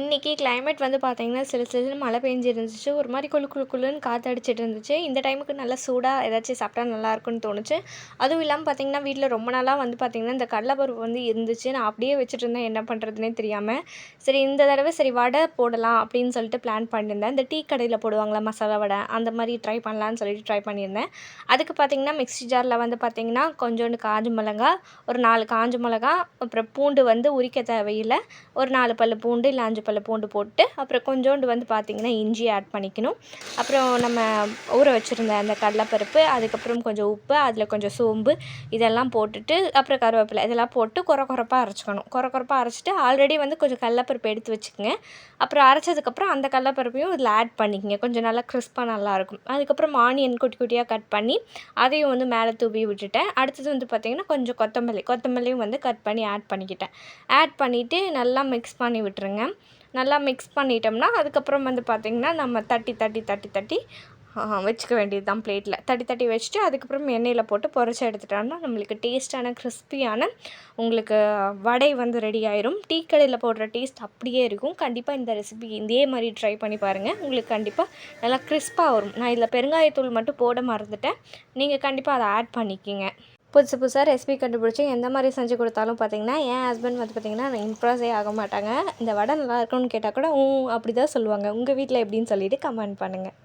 இன்றைக்கி கிளைமேட் வந்து பார்த்திங்கன்னா சிறு சிறுன்னு மழை பெஞ்சிருந்துச்சு. ஒரு மாதிரி குளுன்னு காற்று அடிச்சிட்டு இருந்துச்சு. இந்த டைமுக்கு நல்லா சூடாக ஏதாச்சும் சாப்பிட்டா நல்லாயிருக்குன்னு தோணுச்சு. அதுவும் இல்லாமல் பார்த்திங்கன்னா வீட்டில் ரொம்ப நாளாக வந்து பார்த்திங்கன்னா இந்த கடலைப்பருப்பு வந்து இருந்துச்சு. நான் அப்படியே வச்சுட்டு இருந்தேன், என்ன பண்ணுறதுனே தெரியாமல். சரி இந்த தடவை சரி வடை போடலாம் அப்படின்னு சொல்லிட்டு பிளான் பண்ணியிருந்தேன். இந்த டீ கடையில் போடுவாங்களா மசாலா வடை, அந்த மாதிரி ட்ரை பண்ணலான்னு சொல்லிட்டு ட்ரை பண்ணியிருந்தேன். அதுக்கு பார்த்திங்கன்னா மிக்ஸி ஜாரில் வந்து பார்த்திங்கன்னா கொஞ்சோண்டு காஞ்ச மிளகா, ஒரு 4 காஞ்ச மிளகா, அப்புறம் பூண்டு வந்து உரிக்க தேவையில்லை. ஒரு 4 பல்லு பூண்டு இல்லை 5 பல்லு பூண்டு போட்டு, அப்புறம் கொஞ்சோண்டு வந்து பார்த்திங்கன்னா இஞ்சி ஆட் பண்ணிக்கணும். அப்புறம் நம்ம ஊற வச்சுருந்த அந்த கடலைப்பருப்பு, அதுக்கப்புறம் கொஞ்சம் உப்பு, அதில் கொஞ்சம் சோம்பு இதெல்லாம் போட்டுட்டு, அப்புறம் கருவேப்பிலை இதெல்லாம் போட்டு கொரப்பா அரைச்சிக்கணும். கொரப்பா அரைச்சிட்டு ஆல்ரெடி வந்து கொஞ்சம் கடலைப்பருப்பு எடுத்து வச்சுக்கங்க. அப்புறம் அரைச்சதுக்கப்புறம் அந்த கடலைப்பருப்பையும் இதில் ஆட் பண்ணிக்கங்க. கொஞ்சம் நல்லா கிறிஸ்பாக நல்லாயிருக்கும். அதுக்கப்புறம் ஆனியன் குட்டி குட்டியாக கட் பண்ணி அதையும் வந்து மேலே தூவி விட்டுட்டேன். அடுத்தது வந்து பார்த்திங்கன்னா கொஞ்சம் கொத்தமல்லியும் வந்து கட் பண்ணி ஆட் பண்ணிக்கிட்டேன். ஆட் பண்ணிவிட்டு நல்லா மிக்ஸ் பண்ணி விட்டுருங்க. நல்லா மிக்ஸ் பண்ணிட்டோம்னா அதுக்கப்புறம் வந்து பார்த்திங்கன்னா நம்ம தட்டி வச்சுக்க வேண்டியது தான் பிளேட்டில். தட்டி வச்சுட்டு அதுக்கப்புறம் எண்ணெயில் போட்டு பொரிச்சு எடுத்துட்டோம்னா நம்மளுக்கு டேஸ்ட்டான கிறிஸ்பியான உங்களுக்கு வடை வந்து ரெடி ஆயிரும். டீ கடையில் போடுற டேஸ்ட் அப்படியே இருக்கும். கண்டிப்பாக இந்த ரெசிபி இதே மாதிரி ட்ரை பண்ணி பாருங்கள். உங்களுக்கு கண்டிப்பாக நல்லா கிறிஸ்பாக வரும். நான் இதில் பெருங்காயத்தூள் மட்டும் போட மறந்துட்டேன். நீங்கள் கண்டிப்பாக அதை ஆட் பண்ணிக்கிங்க. புதுசாக ரெசிபி கண்டுபிடிச்சி எந்த மாதிரி செஞ்சு கொடுத்தாலும் பார்த்திங்கன்னா என் ஹஸ்பண்ட் வந்து பார்த்திங்கன்னா இம்ப்ரெஸ்ஸே ஆக மாட்டாங்க. இந்த வடை நல்லா இருக்குன்னு கேட்டால் கூட அப்படி தான் சொல்லுவாங்க. உங்கள் வீட்டில் எப்படின்னு சொல்லிவிட்டு கமெண்ட் பண்ணுங்கள்.